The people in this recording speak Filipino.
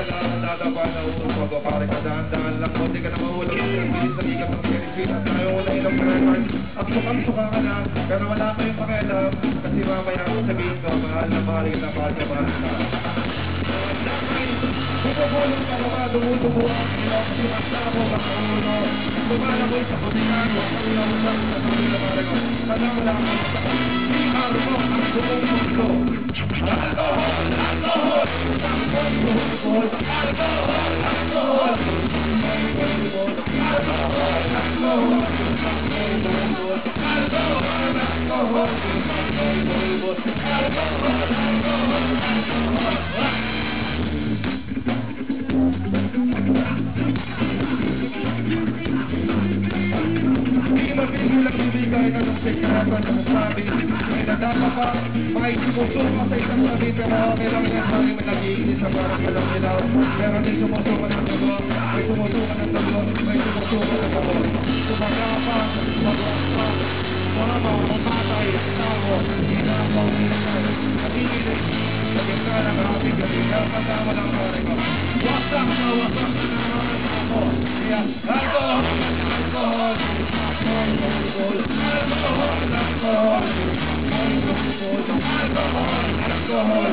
Dadapa na ulo, pagpapare ka dahan-dahan lang mo, di ka na mahulog. Ang bilis na ligat ng Pilipinas, tayo wala ilang record. Aksok-aksok ka na, pero wala kayong pakialam. Kasi mamaya sabihin ko, mahal na mahal kita, mahal na mahal kita. Pupupulong ka naman, dumudugo ang ilong, sinasa ako mga ulo. Lumalakoy sa kutingan, wakang lausap sa pagkakamara ko. Alam lang ang PR mo ang buong mundo. Alcohol, alcohol, alcohol, alcohol, alcohol, Bilang bibigay ka ng sikarapan ng sabi may nadapa pa, may sumusuka sa isang sabi pero okay lang yan, maraming nag-iinis sa parang walang ilaw pero may sumusuka ng dugo, may sumusuka ng dugo, may sumusuka ng dugo sumaga pa, sumagawa pa mga mamatay, tao, hinakaw, hinakay nag-iinis, sa gitna ng ating gabi kasama ng pare ko wasak na ako kaya alcohol, alcohol alcohol